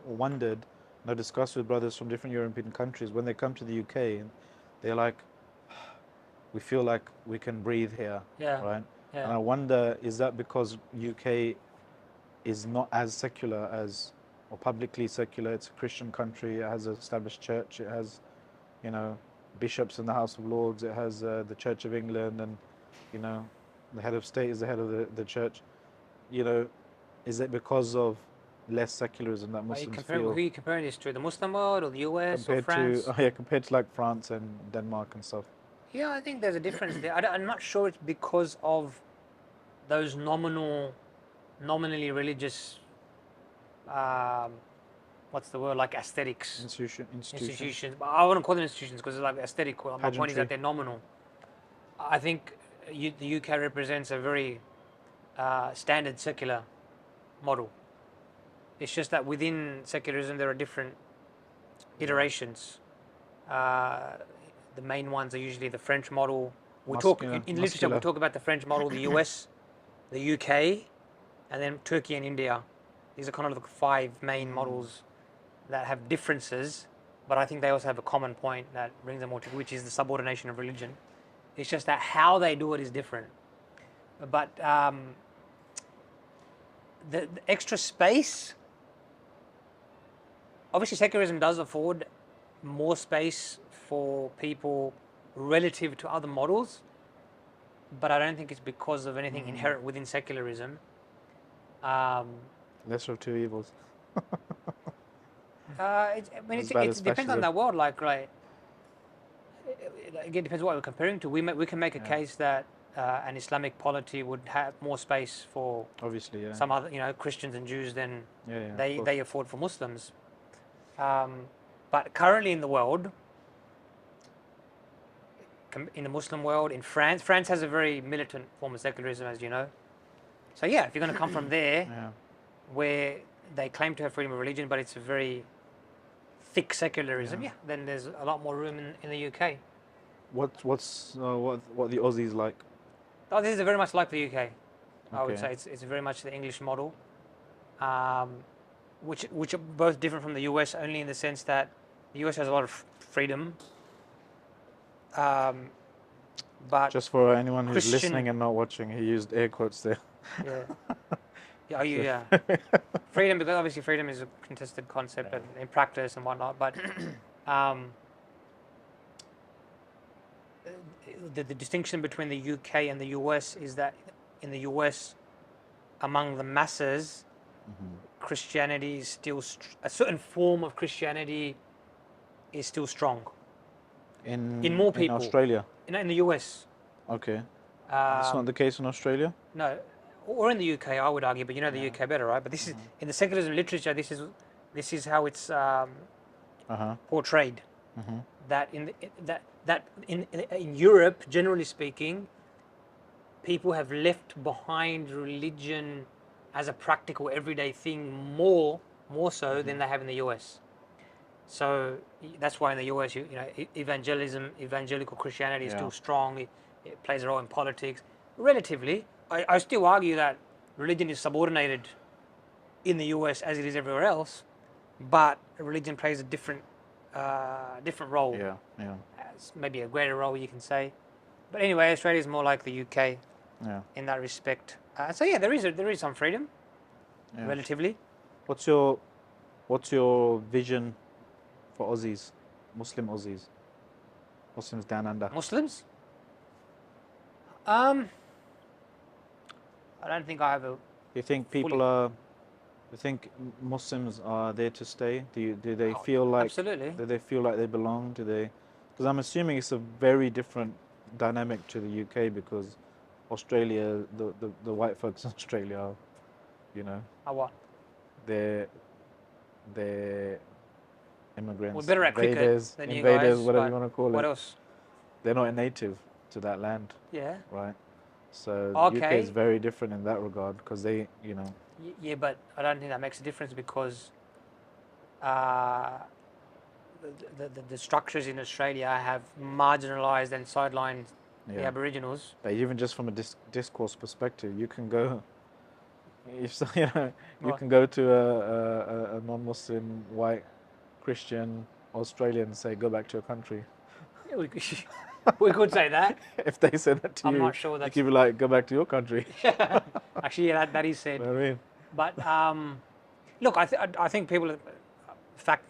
wondered, and I've discussed with brothers from different European countries, when they come to the UK, and they're like, we feel like we can breathe here, Yeah. right? Yeah. And I wonder, is that because UK is not as secular as, or publicly secular? It's a Christian country. It has an established church. It has, you know, bishops in the House of Lords. It has the Church of England, and, you know, the head of state is the head of the church. You know, is it because of less secularism that Muslims Who feel are you comparing this to? The Muslim world or the US or compared France? to compared to like France and Denmark and stuff? Yeah, I think there's a difference there. I'm not sure it's because of those nominally religious, what's the word, like aesthetics. Institutions. But I wouldn't call them institutions because it's like aesthetic. My point is Pageantry. that they're nominal. I think the UK represents a very standard secular model. It's just that within secularism there are different iterations. The main ones are usually the French model. In literature we talk about the French model, the US, the UK, and then Turkey and India. These are kind of the 5 main models that have differences, but I think they also have a common point that brings them all together, which is the subordination of religion. It's just that how they do it is different. But the extra space, obviously secularism does afford more space for people relative to other models, but I don't think it's because of anything inherent within secularism. Lesser of two evils. It depends on the world. Like, right, again, depends what we're comparing to. We can make a case that an Islamic polity would have more space for Obviously, yeah. some other, Christians and Jews than they afford for Muslims. But currently in the world, in the Muslim world, in France has a very militant form of secularism, as you know. So yeah, if you're going to come from there, where they claim to have freedom of religion, but it's a very thick secularism, then there's a lot more room in the UK. What the Aussies like? Oh, this is very much like the UK. I would say it's very much the English model, which are both different from the US only in the sense that the US has a lot of freedom, but Just for anyone who's Christian, listening and not watching, he used air quotes there. yeah, yeah, freedom, because obviously freedom is a contested concept in practice and whatnot, but the distinction between the UK and the US is that in the US, among the masses, Christianity is still a certain form of Christianity is still strong in more people. In Australia? In the US. Okay. It's not the case in Australia? No, or in the UK, I would argue, but you know the UK better, right? But this is in the secularism literature. This is how it's portrayed. That in Europe, generally speaking, people have left behind religion as a practical, everyday thing more so than they have in the US. So that's why in the US, you know, evangelical Christianity is still strong. It plays a role in politics. Relatively, I still argue that religion is subordinated in the US as it is everywhere else, but religion plays a different role. Yeah. Maybe a greater role, you can say. But anyway, Australia is more like the UK in that respect. So yeah, there is some freedom, relatively. What's your vision for Aussies, Muslim Aussies, Muslims down under? Muslims? I don't think I have a. You think you think Muslims are there to stay? Do they feel like? Absolutely. Do they feel like they belong? Do they? Because I'm assuming it's a very different dynamic to the UK, because Australia, the white folks in Australia are, you know. Are what? They're immigrants. We're better at invaders, cricket than invaders, you guys. whatever you want to call it. What else? They're not a native to that land. Yeah. Right. So Okay. UK is very different in that regard, because they, you know. Yeah, but I don't think that makes a difference, because the structures in Australia have marginalised and sidelined the Aboriginals. But even just from a discourse perspective, you can go. If you know, you can go to a non-Muslim white Christian Australian and say, "Go back to your country." We could say that. If they said that to you, I'm not sure that's. you could be like, "Go back to your country." Actually, yeah, that is said. You know what I mean? But look, I think people, in fact,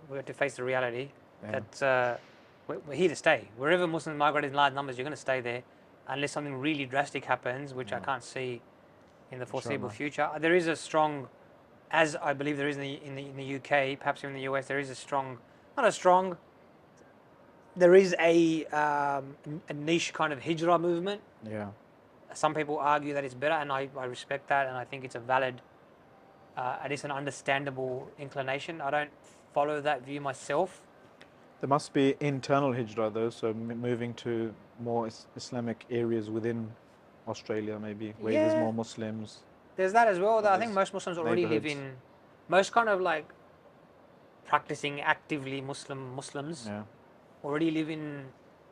we have to face the reality that we're here to stay. Wherever Muslims migrate in large numbers, you're going to stay there, unless something really drastic happens, which I can't see in the foreseeable future. There is a strong, as I believe there is in the UK, perhaps even in the US, there is a strong, not a strong. There is a niche kind of hijrah movement. Yeah. Some people argue that it's better, and I respect that, and I think it's a valid, at least an understandable inclination. I don't follow that view myself. There must be internal hijrah though, so moving to more Islamic areas within Australia, maybe, where there's more Muslims. There's that as well. I think most Muslims already live in, most kind of like practicing actively Muslims already live in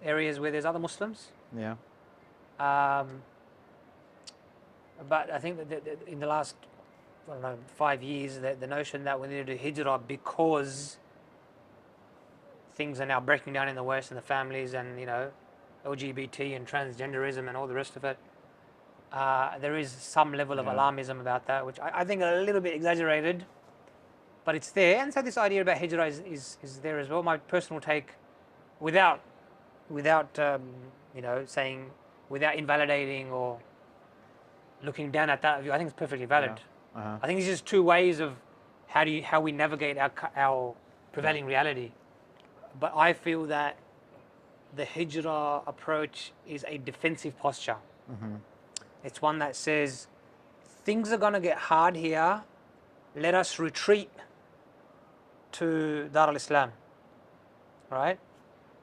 areas where there's other Muslims. Yeah. But I think that in the last, 5 years, the notion that we need to do hijrah because things are now breaking down in the West and the families and, you know, LGBT and transgenderism and all the rest of it, there is some level of alarmism about that, which I think are a little bit exaggerated, but it's there. And so this idea about hijrah is there as well. My personal take, without you know, saying, without invalidating or looking down at that view, I think it's perfectly valid. I think there's just two ways of how we navigate our prevailing reality. But I feel that the hijrah approach is a defensive posture. It's one that says, things are going to get hard here, let us retreat to Dar al-Islam, right?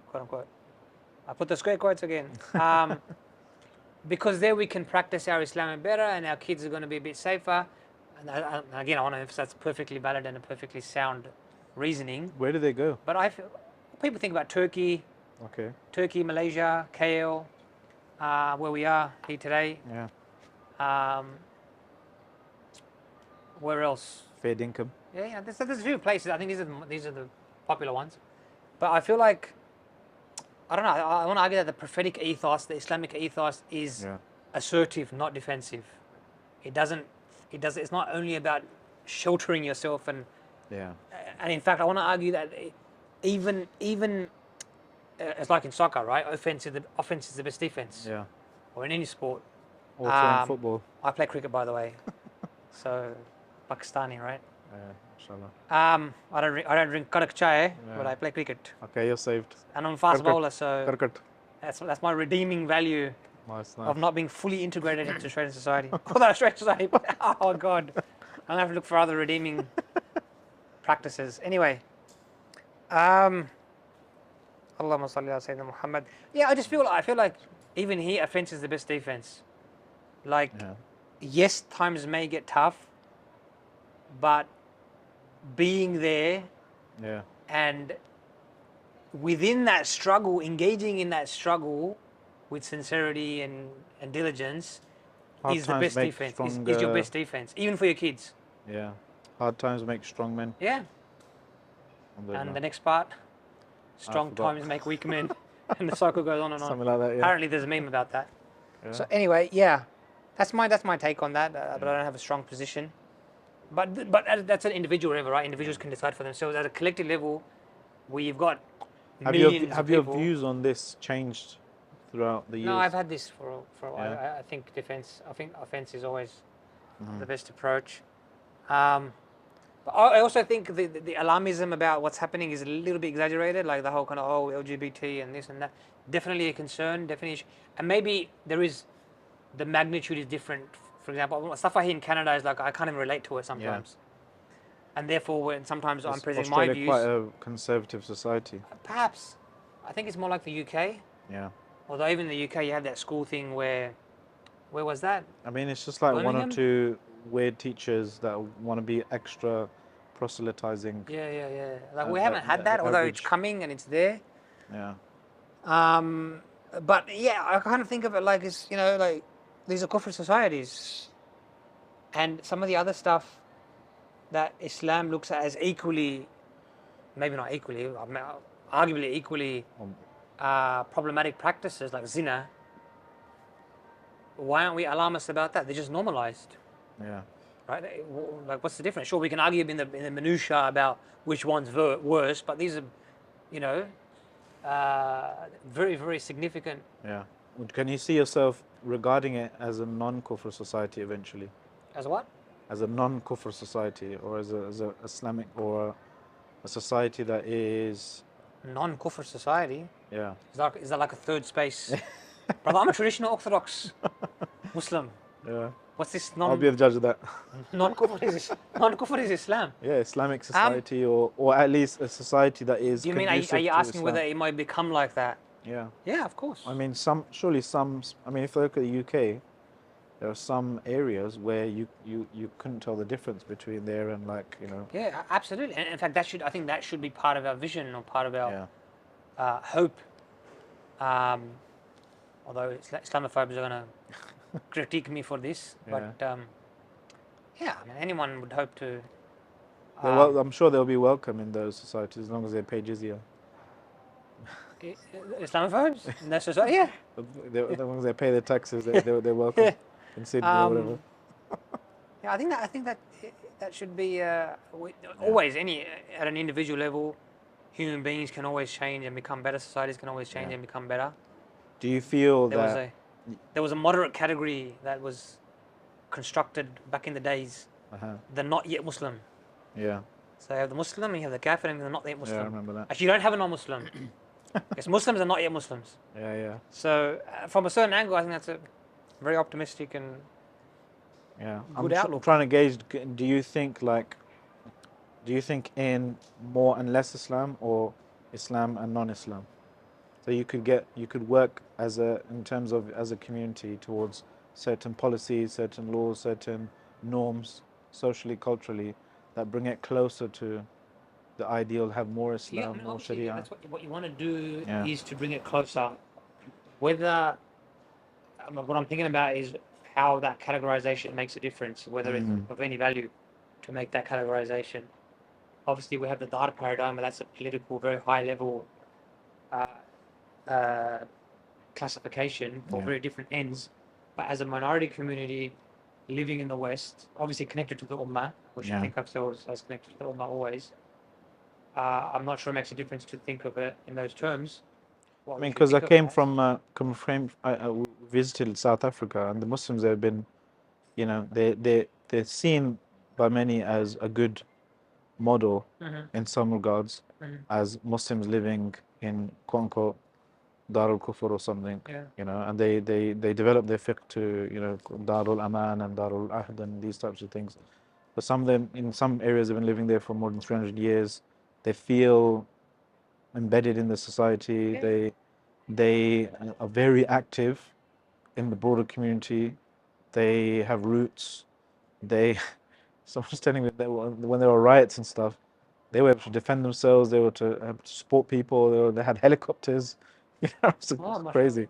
Quote unquote. I put the square quotes again. Because there we can practice our Islam better, and our kids are going to be a bit safer. And again, I want to emphasize it's perfectly valid and a perfectly sound reasoning. Where do they go? But I feel people think about Turkey. Okay. Turkey, Malaysia, KL, where we are here today. Yeah. Where else? Fair dinkum. Yeah, there's a few places. I think these are the popular ones. But I feel like, I don't know. I want to argue that the prophetic ethos, the Islamic ethos, is Yeah. assertive, not defensive. It's not only about sheltering yourself and Yeah. in fact, I want to argue that even it's like in soccer, right? Offense is the best defense, Yeah. or in any sport. Also in football. I play cricket, by the way, so Pakistani, right? Inshallah. I don't drink karak chai, but Yeah. I play cricket, Okay, you're saved. and I'm a fast Cricket. bowler, so Cricket. that's my redeeming value Nice, of nice. not being fully integrated into Australian society. Although Australian society, oh god, I'm gonna have to look for other redeeming practices. Anyway, Allahumma salli ala Sayyidina Muhammad. Yeah, I feel like even here, offense is the best defense. Like, Yeah. yes, times may get tough, but being there Yeah. and within that struggle, engaging in that struggle with sincerity and diligence Hard is the times best make defense. strong, Is your best defense, even for your kids. Yeah. Hard times make strong men. Yeah. And the next part, strong forgot. times make weak men, and the cycle goes on and on. Something like that, yeah. Apparently, there's a meme about that. Yeah. So anyway, yeah, that's my take on that. But I don't have a strong position. But that's an individual level, right? Individuals can decide for themselves. At a collective level, we've got millions Have of your people. views on this changed throughout the years? No, I've had this for a while. Yeah. I think offense is always Mm-hmm. the best approach. But I also think the alarmism about what's happening is a little bit exaggerated, like the whole kind of LGBT and this and that. Definitely a concern, definitely, and maybe the magnitude is different. For example, stuff I hear in Canada is like I can't even relate to it sometimes, and therefore when sometimes I'm presenting my Australia views, quite a conservative society. perhaps I think it's more like the UK. Yeah. Although even in the UK you have that school thing where was that? I mean, it's just like one Birmingham? or two weird teachers that want to be extra proselytizing. Yeah. Like we Uh, haven't had the that, although it's average- coming and it's there. Yeah. But yeah, I kind of think of it like it's like these are kufr societies, and some of the other stuff that Islam looks at as equally, maybe not equally, arguably equally problematic practices like zina. Why aren't we alarmist about that? They're just normalized, Yeah. right? Like, what's the difference? Sure, we can argue in the minutiae about which one's worse, but these are, very, very significant. Yeah. Can you see yourself regarding it as a non-kufr society eventually? As what? As a non-kufr society, or as a Islamic, or a society that is, Non-kufr society. yeah. Is that like a third space? Brother, I'm a traditional Orthodox Muslim. Yeah. What's this I'll be the judge of that. non-kufr is Islam. Yeah, Islamic society, or at least a society that is. Do you mean are conducive you to asking Islam. whether it might become like that? Yeah. Yeah, of course. I mean, surely some. I mean, if you look at the UK, there are some areas where you couldn't tell the difference between there and Yeah, absolutely. And in fact, I think that should be part of our vision or part of our hope. Although Islamophobes are going to critique me for this, but I mean, anyone would hope to. I'm sure they'll be welcome in those societies as long as they pay jizya. Islamophobes? In that society? Yeah. As long as they pay their taxes, they're welcome in Sydney or whatever. Yeah, I think that should be always at an individual level. Human beings can always change and become better. Societies can always change and become better. Do you feel there was a moderate category that was constructed back in the days, the not yet Muslim. Yeah. So you have the Muslim, you have the Kafir, and the not yet Muslim. Yeah, I remember that. Actually, you don't have a non-Muslim. It's Muslims and not yet Muslims. Yeah. So from a certain angle, I think that's a very optimistic and good outlook. I'm trying to gauge. Do you think in more and less Islam, or Islam and non-Islam? So you could work as a community towards certain policies, certain laws, certain norms, socially, culturally, that bring it closer to the ideal, have more Islam, more Sharia. That's what you want to do is to bring it closer. Whether what I'm thinking about is how that categorization makes a difference, whether it's of any value to make that categorization. Obviously, we have the Dawah paradigm, and that's a political, very high level uh, uh, classification for very different ends. But as a minority community living in the West, obviously connected to the Ummah, we should think of ourselves as connected to the Ummah always. I'm not sure it makes a difference to think of it in those terms. I mean, because I came from, I visited South Africa, and the Muslims have been, you know, they're seen by many as a good model in some regards, as Muslims living in quote unquote Darul Kufr or something, you know, and they develop their fiqh to, you know, Darul Aman and Darul Ahd and these types of things. But some of them, in some areas, have been living there for more than 300 years. They feel embedded in the society. They are very active in the broader community. They have roots. They, someone's telling me that when there were riots and stuff, they were able to defend themselves. They were to support people. They had helicopters. You know, it's crazy.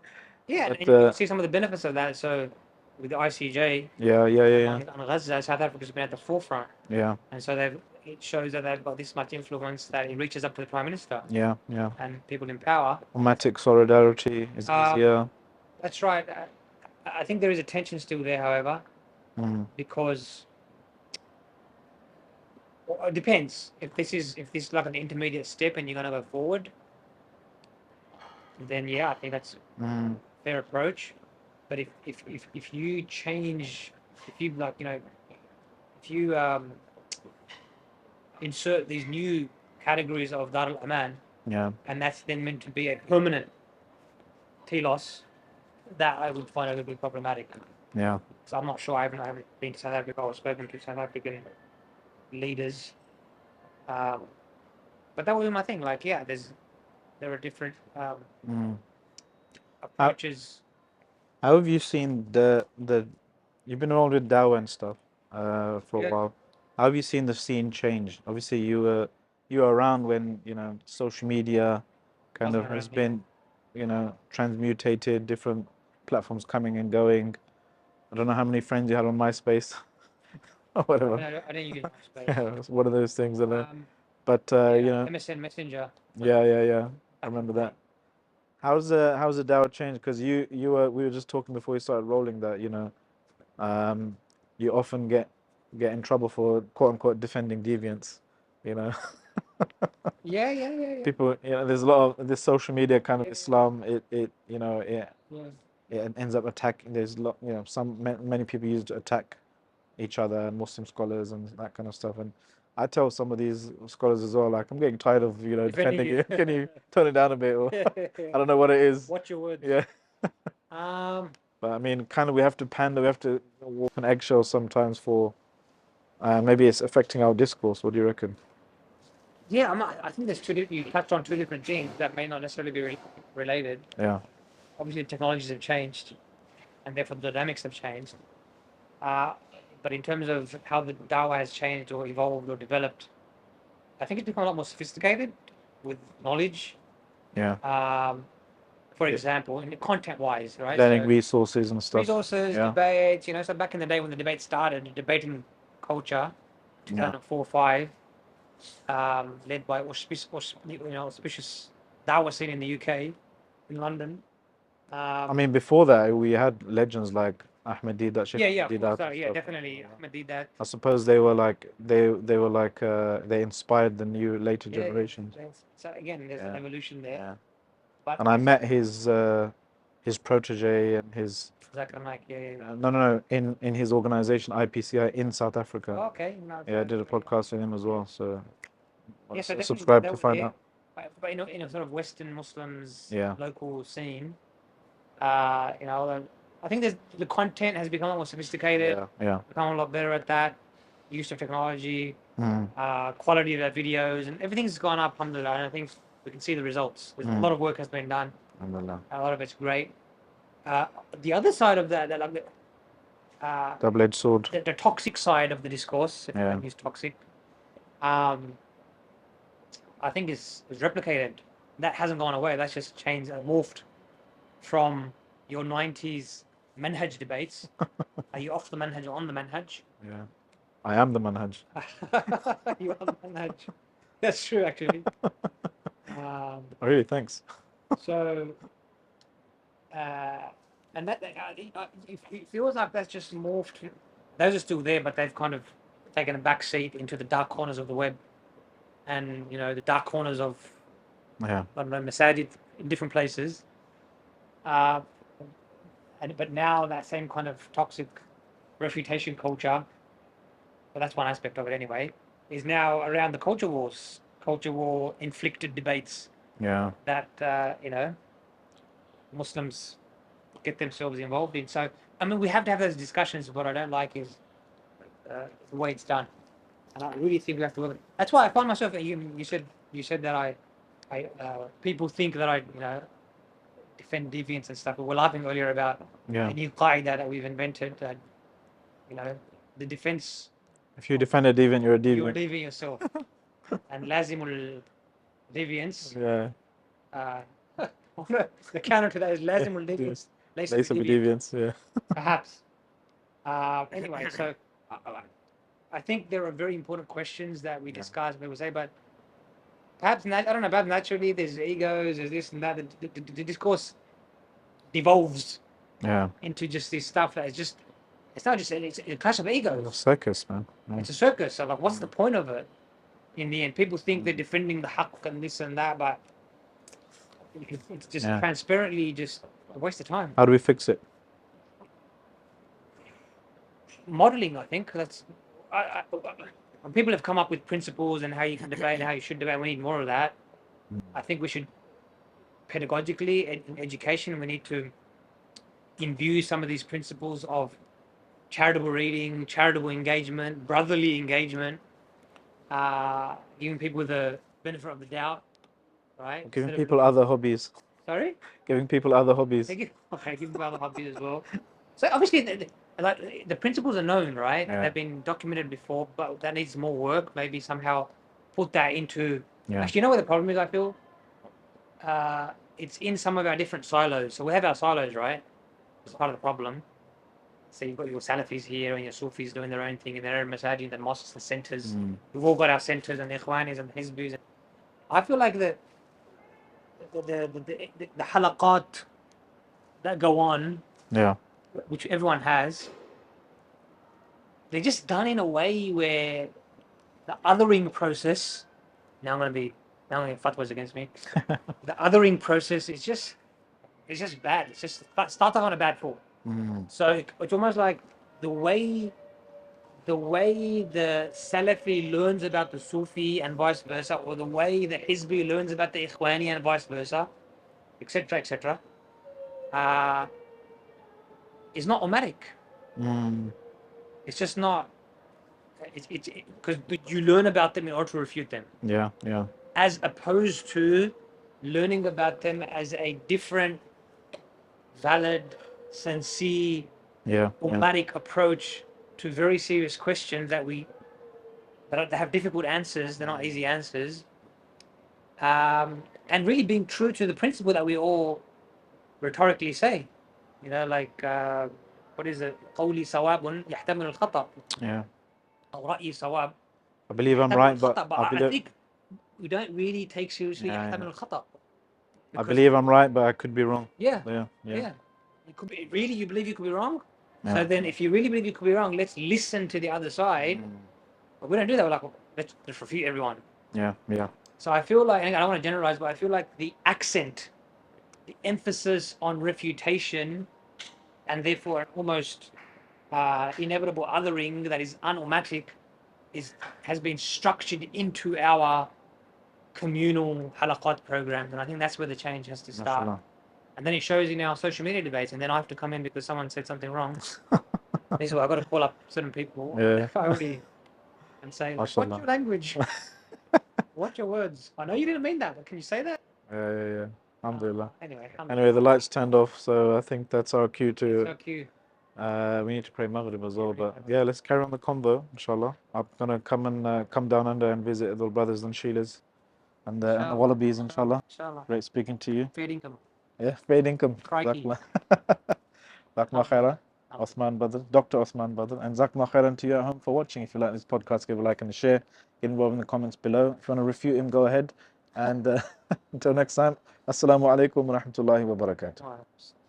Yeah, But, and you can see some of the benefits of that. So with the ICJ on Gaza, South Africa's been at the forefront. Yeah. And so it shows that they've got this much influence that it reaches up to the Prime Minister. Yeah. And people in power. Ummatics solidarity is easier. That's right. I think there is a tension still there, however, because it depends. If this is like an intermediate step and you're going to go forward, then yeah, I think that's a fair approach. But if you change, if you like, you know, if you insert these new categories of Dar al-Aman, and that's then meant to be a permanent telos, that I would find a little bit problematic. Yeah. So I'm not sure. I haven't been to South Africa or spoken to South African leaders. But that would be my thing. Like, yeah, there are different approaches. How have you seen the you've been involved with Dawah and stuff for a while. How have you seen the scene change? Obviously, you were around when, you know, social media kind of has been, you know, transmutated, different platforms coming and going. I don't know how many friends you had on MySpace or whatever. I didn't use MySpace. Yeah, it's one of those things, I know. But you know, MSN Messenger. Yeah. I remember that. How's the Dawah change? Because we were just talking before we started rolling that, you know, you often get in trouble for quote unquote defending deviants, you know. Yeah. People, you know, there's a lot of this social media kind of Islam. It you know it ends up attacking. There's a lot, you know, many people use it to attack each other and Muslim scholars and that kind of stuff. And I tell some of these scholars as well, like, I'm getting tired of, you know, defending you. Can you tone it down a bit? Or I don't know what it is. Watch your words. Yeah. But I mean, kind of, we have to pander. We have to walk on eggshells sometimes for. Maybe it's affecting our discourse. What do you reckon? Yeah, I think there's you touched on two different things that may not necessarily be related. Yeah. Obviously, technologies have changed, and therefore the dynamics have changed. But in terms of how the Dawah has changed or evolved or developed, I think it's become a lot more sophisticated with knowledge. Yeah. For example, in content-wise, right? Learning resources and stuff. Resources, debates, you know. So back in the day when the debate started, the debating culture, 2004 or 5, led by auspicious Dawah scene in the UK, in London. I mean, before that, we had legends like Ahmed Deedat, Sheikh Definitely Ahmed Deedat. I suppose they were like they inspired the new later generations. So again, there's an evolution there. Yeah. But And I met his protege and his Zakir Naik, no in his organization IPCI in South Africa. Oh, okay. Yeah, I did a podcast with him as well. So so subscribe to find out. But in a sort of Western Muslims local scene, you know, I think the content has become a lot more sophisticated. Yeah. Become a lot better at that. Use of technology, quality of the videos, and everything's gone up. Alhamdulillah, and I think we can see the results. There's a lot of work has been done. Alhamdulillah. A lot of it's great. The other side of that like double-edged sword. The toxic side of the discourse, if I use toxic, I think is replicated. That hasn't gone away. That's just changed and morphed from your 90s manhaj debates. Are you off the manhaj or on the manhaj? Yeah. I am the manhaj. You are the manhaj. That's true, actually. Oh, really? Thanks. So, and it feels like that's just morphed. Those are still there, but they've kind of taken a back seat into the dark corners of the web, and the dark corners of, Yeah. I don't know, masajid in different places. But now that same kind of toxic refutation culture, but that's one aspect of it anyway, is now around the culture war inflicted debates Yeah. that Muslims get themselves involved in. So I mean, we have to have those discussions. What I don't like is the way it's done, and I really think we have to work. That's why I find myself. You said that people think that I defend deviance and stuff. But we're laughing earlier about a new qaida that we've invented that the defense. If you defend a deviant, you're a deviant. You're a deviant yourself, and lazimul deviance. Yeah. The counter to that is lazimul deviance. Laysa deviance. Yeah. Perhaps. Anyway, so I think there are very important questions that we discuss. People say, but perhaps I don't know about naturally. There's egos. There's this and that. The discourse devolves into just this stuff that is just. It's not just it's a clash of egos. It's a circus, man. Yeah. It's a circus. So, like, what's the point of it? In the end, people think they're defending the haqq and this and that, but it's just transparently just a waste of time. How do we fix it? Modeling, I think. That's when people have come up with principles and how you can debate and how you should debate. We need more of that. I think we should pedagogically in education. We need to imbue some of these principles of charitable reading, charitable engagement, brotherly engagement, giving people the benefit of the doubt, right? Giving people other hobbies. Sorry? Giving people other hobbies. Giving people other hobbies as well. So obviously, the principles are known, right? Yeah. They've been documented before, but that needs more work. Maybe somehow put that into. Yeah. Actually, you know what the problem is? I feel it's in some of our different silos. So we have our silos, right? It's part of the problem. So you've got your Salafis here and your Sufis doing their own thing in their own masajid and mosques and centers. We've all got our centers and the Ikhwanis and the Hizbis. I feel like the halaqat that go on, which everyone has, they're just done in a way where the othering process. Now I'm going to get fatwas against me. The othering process is just bad. It's just starts on a bad foot. So it's almost like the way the Salafi learns about the Sufi and vice versa, or the way the Hizbi learns about the Ikhwani and vice versa, etc., etc., is not Ummadic. It's just not. It's because you learn about them in order to refute them. Yeah. As opposed to learning about them as a different, valid, sincere, Ummadic approach to very serious questions that have difficult answers. They're not easy answers. And really being true to the principle that we all rhetorically say. Like, what is it? قولي صواب يحتمل الخطأ. Yeah. أو رأيي صواب. I believe I'm right, but I think we don't really take seriously يحتمل الخطأ. I believe I'm right, but I could be wrong. Yeah. It could be, really, you believe you could be wrong? Yeah. So then if you really believe you could be wrong, let's listen to the other side. But we don't do that. We're like, let's refute everyone. Yeah. So I feel like, and I don't want to generalize, but I feel like the accent, the emphasis on refutation, and therefore almost inevitable othering that is un-Ummatic has been structured into our communal halaqat programs. And I think that's where the change has to start. Mashallah. And then it shows in our social media debates, and then I have to come in because someone said something wrong. This is why I've got to call up certain people and say, what's your language? What's your words? I know you didn't mean that, but can you say that? Yeah. Alhamdulillah. Anyway, the lights turned off, so I think that's our cue to. It's our cue. We need to pray Maghrib as well, but yeah, let's carry on the convo, inshallah. I'm gonna come down under and visit the brothers and Sheilas and the Wallabies, inshallah. Inshallah. Great speaking to you. Fair income. Yeah, paid income. Crikey. Jazakumullah khairan. Alhamdulillah. Uthman Badar, Dr. Uthman Badar, and Jazakumullah khairan to you at home for watching. If you like this podcast, give a like and a share. Get involved in the comments below. If you want to refute him, go ahead. And until next time, Assalamu alaikum wa rahmatullahi wa barakatuh. Alright.